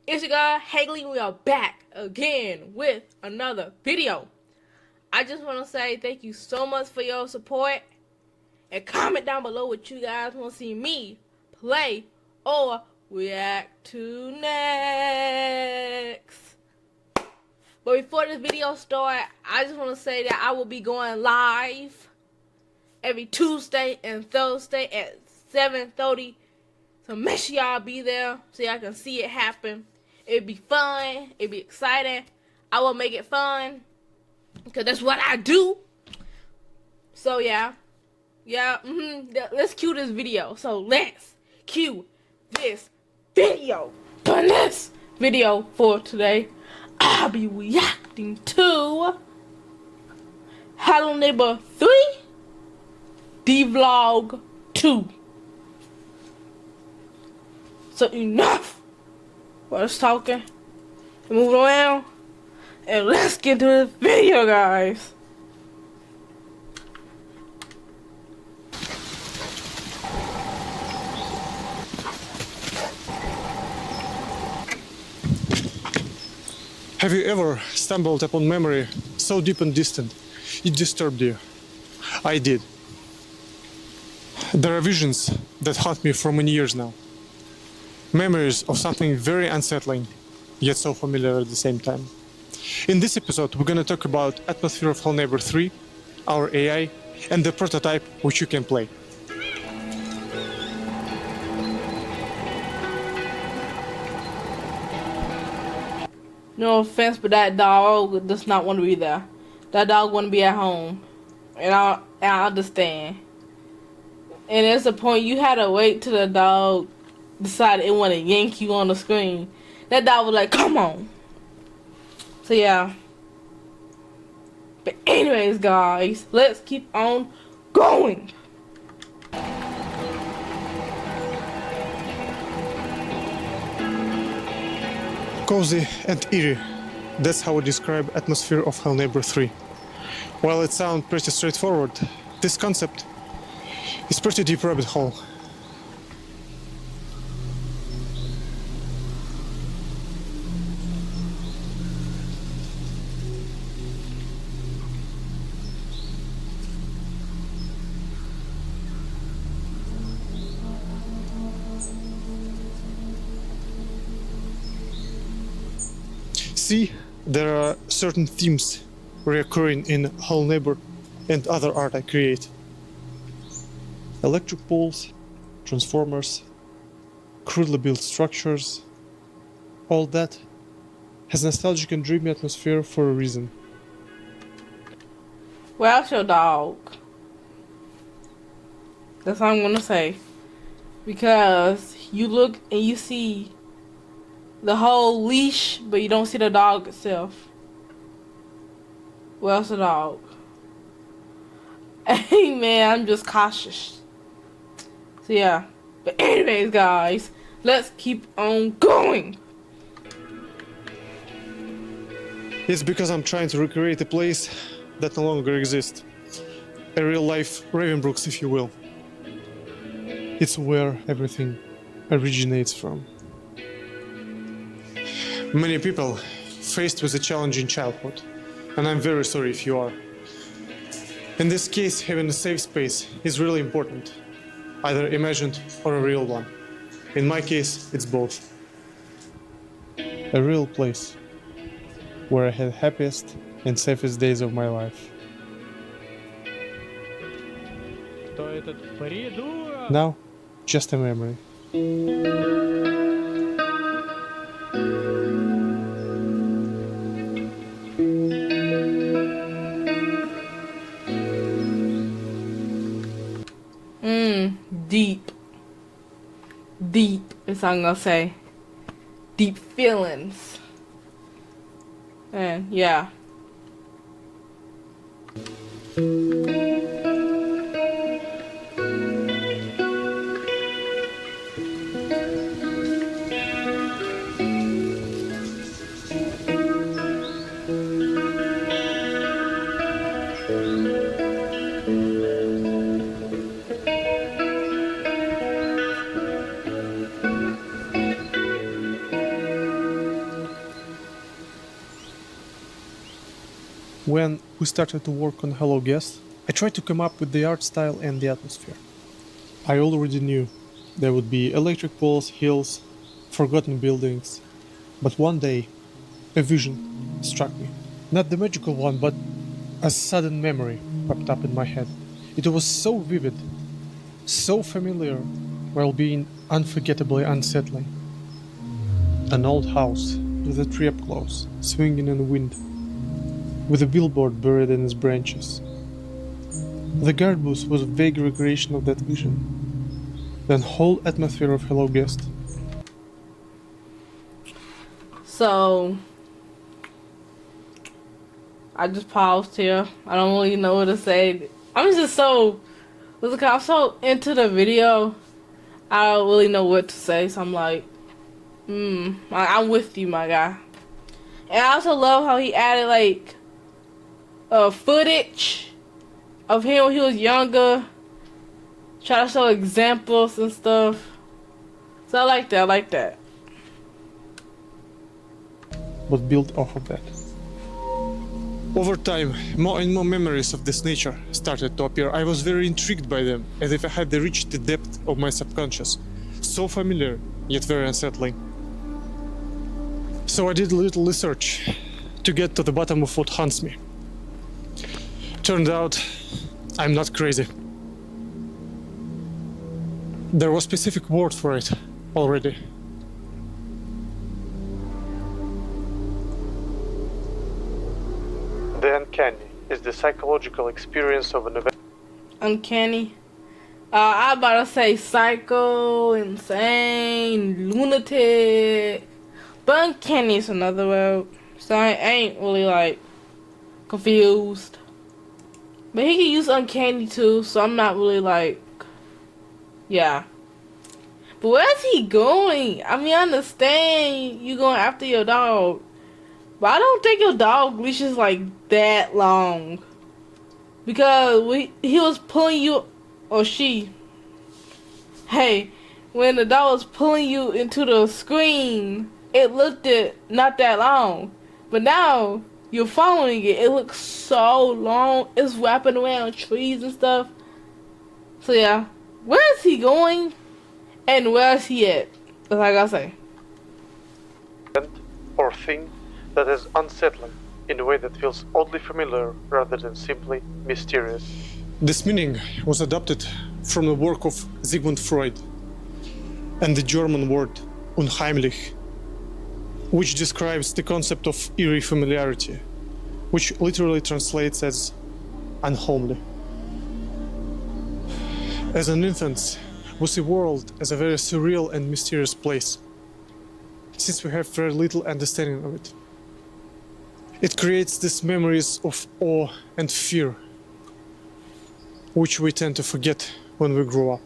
It's your girl Hayleigh. We are back again with another video. I just want to say thank you so much for your support, and comment down below what you guys want to see me play or react to next. But before this video starts, I just want to say that I will be going live every Tuesday and Thursday at 7:30. So make sure y'all be there so y'all can see it happen. It'd be fun. It'd be exciting. I will make it fun because that's what I do. So yeah. Let's cue this video. So let's cue this video. For this video for today, I'll be reacting to Hello Neighbor 3 Devlog 2. So enough for us talking and moving around, and let's get to this video, guys. Have you ever stumbled upon memory so deep and distant it disturbed you? I did. There are visions that haunt me for many years now. Memories of something very unsettling, yet so familiar at the same time. In this episode, we're gonna talk about Atmosphere of Helleigh Neighbor 3, our AI, and the prototype which you can play. No offense, but that dog does not want to be there. That dog want to be at home, and I understand. And there's a point you had to wait till the dog decided it want to yank you on the screen. That dog was like, "Come on." So yeah. But anyways, guys, let's keep on going. Cozy and eerie. That's how I describe Atmosphere of Helleigh Neighbor 3. While it sounds pretty straightforward, this concept is pretty deep rabbit hole. See, there are certain themes recurring in Helleigh Neighbor and other art I create. Electric poles, transformers, crudely built structures, all that has nostalgic and dreamy atmosphere for a reason. Well, that's your dog. That's all I'm gonna say. Because you look and you see the whole leash, but you don't see the dog itself. Well, it's a dog. Hey man, I'm just cautious. So yeah. But anyways, guys, let's keep on going. It's because I'm trying to recreate a place that no longer exists. A real life Ravenbrooks, if you will. It's where everything originates from. Many people faced with a challenging childhood, and I'm very sorry if you are. In this case, having a safe space is really important, either imagined or a real one. In my case, it's both. A real place where I had happiest and safest days of my life. Now, just a memory. Deep. Deep is what I'm gonna say. Deep feelings. And yeah. When we started to work on Hello Guest, I tried to come up with the art style and the atmosphere. I already knew there would be electric poles, hills, forgotten buildings. But one day, a vision struck me. Not the magical one, but a sudden memory popped up in my head. It was so vivid, so familiar, while being unforgettably unsettling. An old house with a tree up close, swinging in the wind, with a billboard buried in its branches. The guard booth was a vague recreation of that vision. The whole atmosphere of Hello Guest. So, I just paused here. I don't really know what to say. I'm so into the video. I don't really know what to say. So I'm like, I'm with you, my guy. And I also love how he added like footage of him when he was younger. Try to show examples and stuff. So I like that. But built off of that. Over time, more and more memories of this nature started to appear. I was very intrigued by them, as if I had reached the depth of my subconscious. So familiar, yet very unsettling. So I did a little research to get to the bottom of what haunts me. Turned out, I'm not crazy. There was a specific word for it already. The uncanny is the psychological experience of an event. Uncanny. I about to say psycho, insane, lunatic. But uncanny is another word. So I ain't really like confused. But he can use uncanny too, so I'm not really like, yeah. But where's he going? I mean, I understand you going after your dog. But I don't think your dog leash is like that long. Because he was pulling you, or she. Hey, when the dog was pulling you into the screen, it looked not that long. But now, you're following it. It looks so long. It's wrapping around trees and stuff. So yeah, where is he going? And where is he at? That's like I say. Or thing that is unsettling in a way that feels oddly familiar rather than simply mysterious. This meaning was adopted from the work of Sigmund Freud and the German word unheimlich, which describes the concept of eerie familiarity, which literally translates as unhomely. As an infant, we see the world as a very surreal and mysterious place, since we have very little understanding of it. It creates these memories of awe and fear, which we tend to forget when we grow up.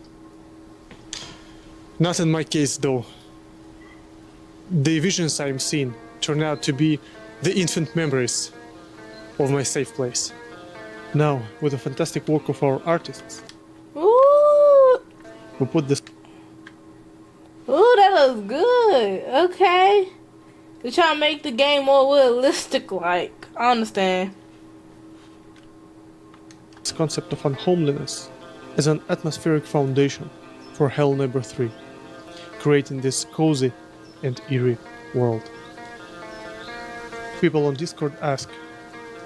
Not in my case, though. The visions I'm seeing turn out to be the infant memories of my safe place. Now, with the fantastic work of our artists, Ooh, we put this. ooh, that looks good. Okay. They're trying to make the game more realistic, like. I understand. This concept of unhomeliness as an atmospheric foundation for Hell Neighbor 3, creating this cozy and eerie world. People on Discord ask,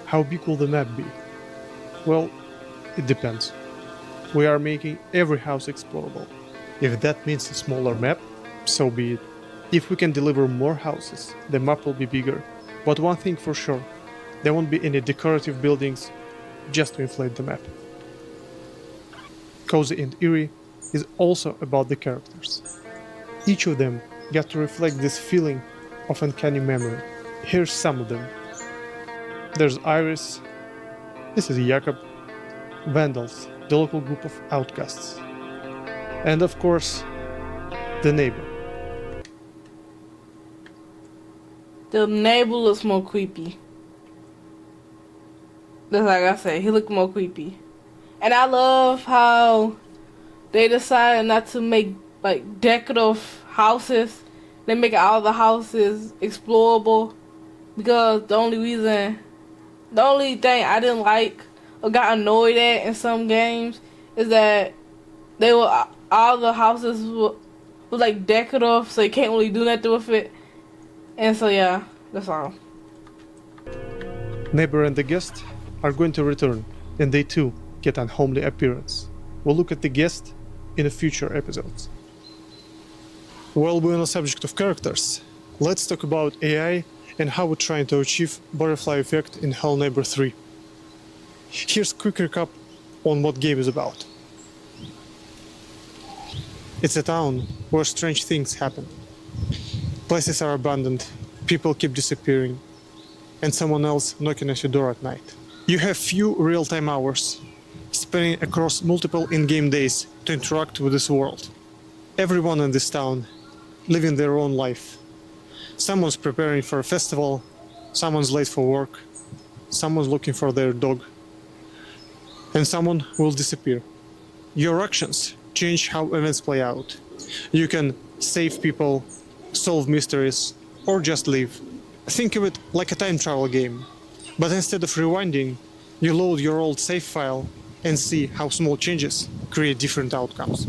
how big will the map be? Well, it depends. We are making every house explorable. If that means a smaller map, so be it. If we can deliver more houses, the map will be bigger. But one thing for sure, there won't be any decorative buildings just to inflate the map. Cozy and Eerie is also about the characters. Each of them got to reflect this feeling of uncanny memory. Here's some of them. There's Iris, this is Jakob, Vandals, the local group of outcasts, and of course, the neighbor. The neighbor looks more creepy. That's like I said, he looked more creepy. And I love how they decided not to make like decorative houses. They make all the houses explorable because the only reason The only thing I didn't like or got annoyed at in some games is that they were all the houses were like decorative, so you can't really do nothing with it. And so yeah, that's all. Neighbor and the guest are going to return, and they too get an homely appearance. We'll look at the guest in the future episodes. While we're on the subject of characters, let's talk about AI and how we're trying to achieve butterfly effect in Hello Neighbor 3. Here's a quick recap on what game is about. It's a town where strange things happen. Places are abandoned, people keep disappearing, and someone else knocking at your door at night. You have few real-time hours, spanning across multiple in-game days to interact with this world. Everyone in this town living their own life. Someone's preparing for a festival, someone's late for work, someone's looking for their dog, and someone will disappear. Your actions change how events play out. You can save people, solve mysteries, or just leave. Think of it like a time travel game, but instead of rewinding, you load your old save file and see how small changes create different outcomes.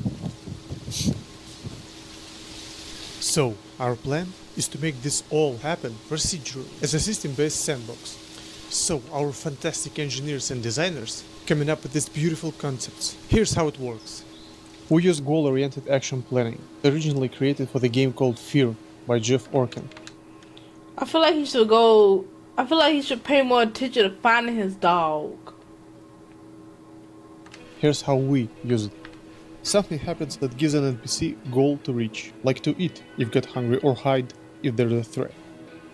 So, our plan is to make this all happen procedurally as a system-based sandbox. So, our fantastic engineers and designers coming up with these beautiful concepts. Here's how it works. We use goal-oriented action planning, originally created for the game called Fear by Jeff Orkin. I feel like he should pay more attention to finding his dog. Here's how we use it. Something happens that gives an NPC goal to reach, like to eat if get hungry or hide if there's a threat.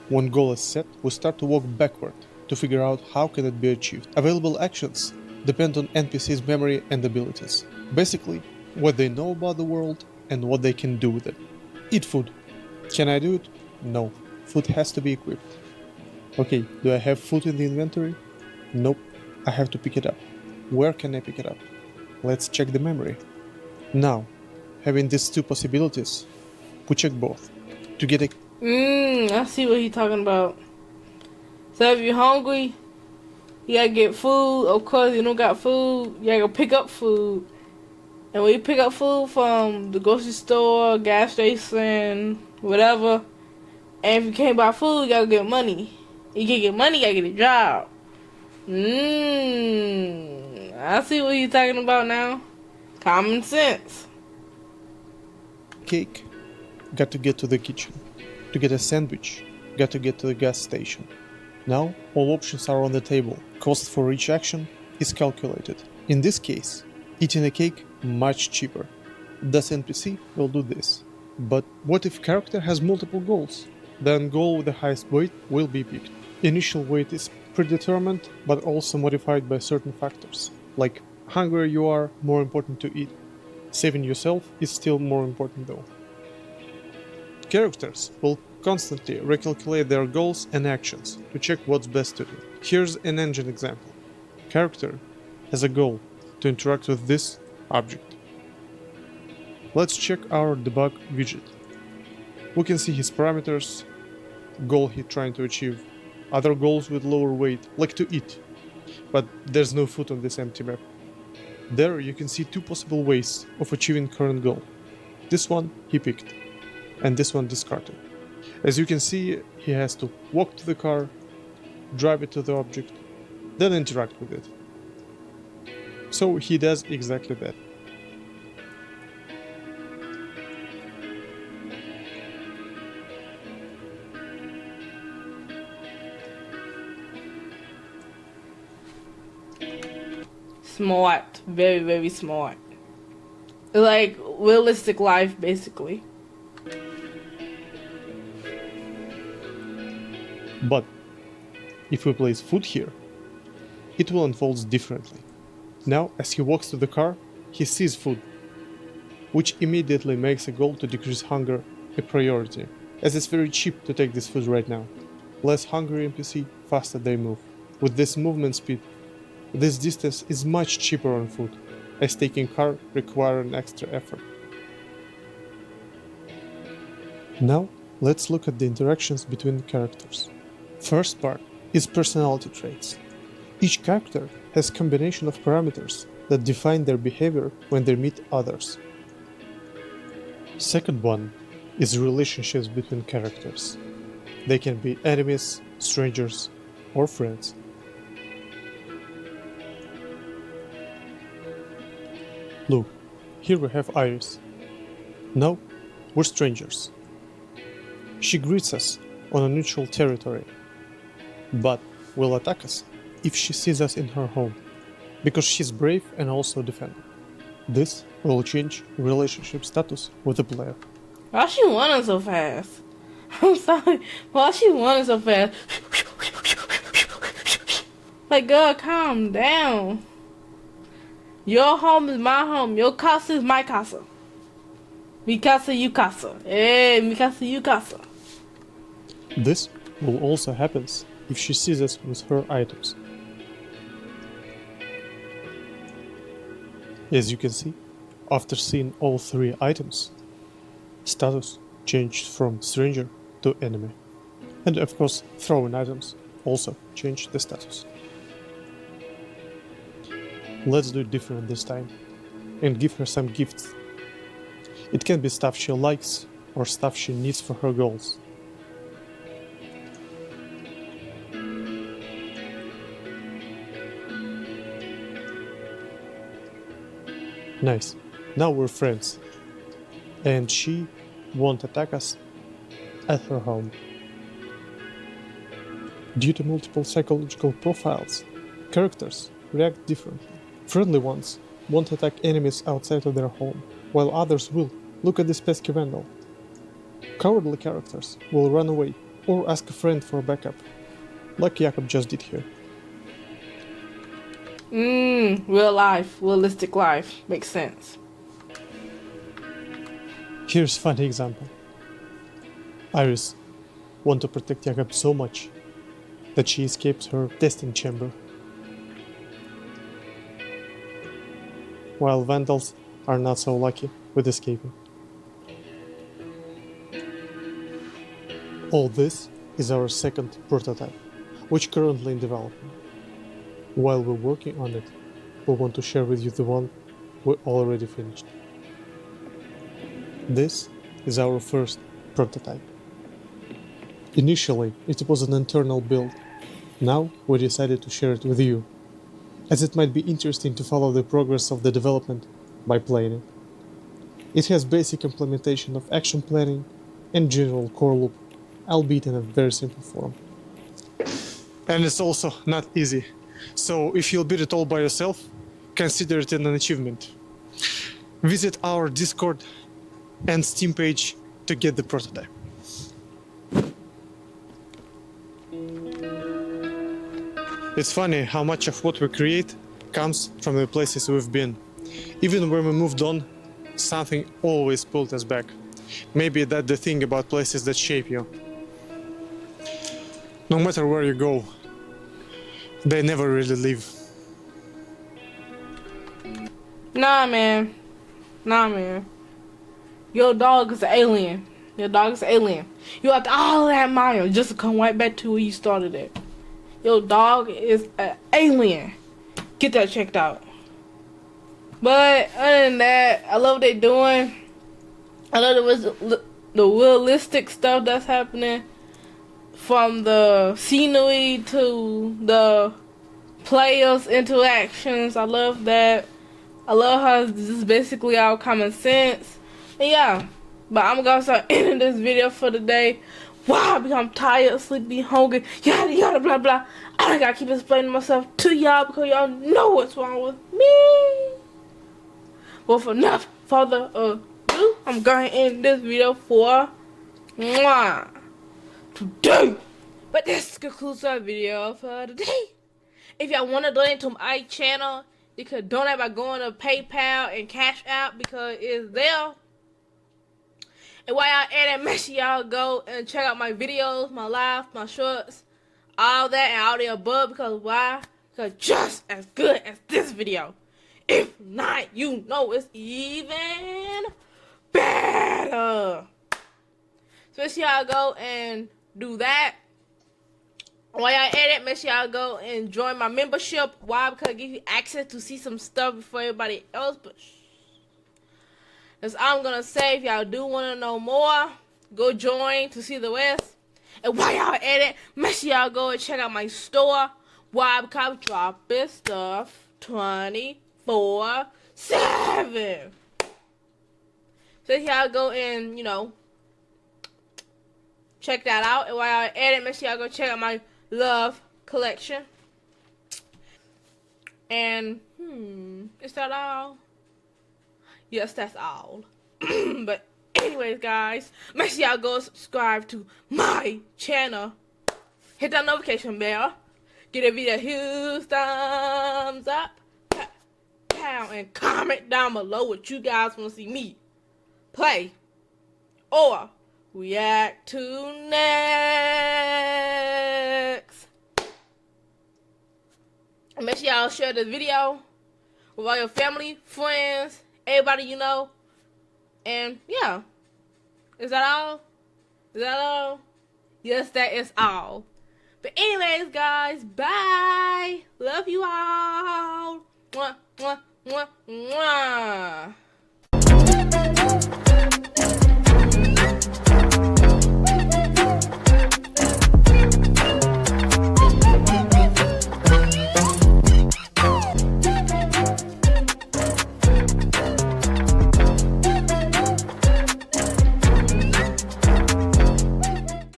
When goal is set, we start to walk backward to figure out how can it be achieved. Available actions depend on NPC's memory and abilities. Basically, what they know about the world and what they can do with it. Eat food. Can I do it? No. Food has to be equipped. Okay, do I have food in the inventory? Nope. I have to pick it up. Where can I pick it up? Let's check the memory. Now, having these two possibilities, we check both to get a... I see what he's talking about. So if you're hungry, you gotta get food. Of course, you don't got food, you gotta go pick up food. And when you pick up food from the grocery store, gas station, whatever, and if you can't buy food, you gotta get money. You can't get money, you gotta get a job. I see what he's talking about now. Common sense. Cake. Got to get to the kitchen. To get a sandwich, got to get to the gas station. Now, all options are on the table. Cost for each action is calculated. In this case, eating a cake much cheaper. This NPC will do this. But what if character has multiple goals? Then goal with the highest weight will be picked. Initial weight is predetermined, but also modified by certain factors, like hungrier you are, more important to eat. Saving yourself is still more important though. Characters will constantly recalculate their goals and actions to check what's best to do. Here's an engine example. Character has a goal to interact with this object. Let's check our debug widget. We can see his parameters, goal he's trying to achieve, other goals with lower weight, like to eat, but there's no food on this empty map. There you can see two possible ways of achieving current goal. This one he picked, and this one discarded. As you can see, he has to walk to the car, drive it to the object, then interact with it. So he does exactly that. Smart. Very, very smart. Like realistic life, basically. But if we place food here, it will unfold differently. Now, as he walks to the car, he sees food, which immediately makes a goal to decrease hunger a priority, as it's very cheap to take this food right now. Less hungry NPC, faster they move. With this movement speed, this distance is much cheaper on foot, as taking car requires an extra effort. Now, let's look at the interactions between characters. First part is personality traits. Each character has a combination of parameters that define their behavior when they meet others. Second one is relationships between characters. They can be enemies, strangers, or friends. Look, here we have Iris. Now, we're strangers. She greets us on a neutral territory, but will attack us if she sees us in her home, because she's brave and also defender. This will change relationship status with the player. Why she running so fast? I'm sorry. Why she running so fast? Like, girl, calm down. Your home is my home. Your casa is my casa. Mi casa, you casa. Hey, mi casa, you casa. This will also happen if she sees us with her items. As you can see, after seeing all three items, status changed from stranger to enemy. And of course, throwing items also changed the status. Let's do it different this time and give her some gifts. It can be stuff she likes or stuff she needs for her goals. Nice. Now we're friends. And she won't attack us at her home. Due to multiple psychological profiles, characters react differently. Friendly ones won't attack enemies outside of their home, while others will. Look at this pesky vandal. Cowardly characters will run away or ask a friend for backup, like Jakob just did here. Real life, realistic life. Makes sense. Here's a funny example. Iris wants to protect Jakob so much that she escapes her testing chamber, while vandals are not so lucky with escaping. All this is our second prototype, which currently in development. While we're working on it, we want to share with you the one we already finished. This is our first prototype. Initially, it was an internal build. Now, we decided to share it with you, as it might be interesting to follow the progress of the development by playing it. It has basic implementation of action planning and general core loop, albeit in a very simple form. And it's also not easy, so if you'll beat it all by yourself, consider it an achievement. Visit our Discord and Steam page to get the prototype. It's funny how much of what we create comes from the places we've been. Even when we moved on, something always pulled us back. Maybe that's the thing about places that shape you. No matter where you go, they never really leave. Nah, man. Your dog is an alien. You have to all that mile just to come right back to where you started at. Your dog is an alien. Get that checked out. But other than that, I love what they're doing. I love the realistic stuff that's happening. From the scenery to the players' interactions. I love that. I love how this is basically all common sense. And yeah, but I'm gonna start ending this video for the day. Wow, because I'm tired, sleepy, hungry, yada yada blah blah. I gotta keep explaining myself to y'all because y'all know what's wrong with me. But for enough further ado, I'm gonna end this video for today. But this concludes our video for today. If y'all want to donate to my channel, you could donate by going to PayPal and Cash App because it's there. And while y'all at it, make sure y'all go and check out my videos, my live, my shorts, all that and all the above. Because why? Because just as good as this video. If not, you know it's even better. So make sure y'all go and do that. While y'all at it, make sure y'all go and join my membership. Why? Because it gives you access to see some stuff before everybody else. But that's all I'm gonna say. If y'all do want to know more, go join to see the rest. And while y'all at it, make sure y'all go and check out my store. Why? Because I'm dropping stuff 24/7. So y'all go and, check that out. And while y'all at it, make sure y'all go check out my Love collection. And, is that all? Yes, that's all. But anyways, guys, make sure y'all go subscribe to my channel. Hit that notification bell. Give the video a huge thumbs up. Pound and comment down below what you guys want to see me play or react to next. Make sure y'all share this video with all your family, friends, everybody you know. And yeah. Is that all? Is that all? Yes, that is all. But anyways, guys, bye. Love you all. Mwah, mwah, mwah, mwah.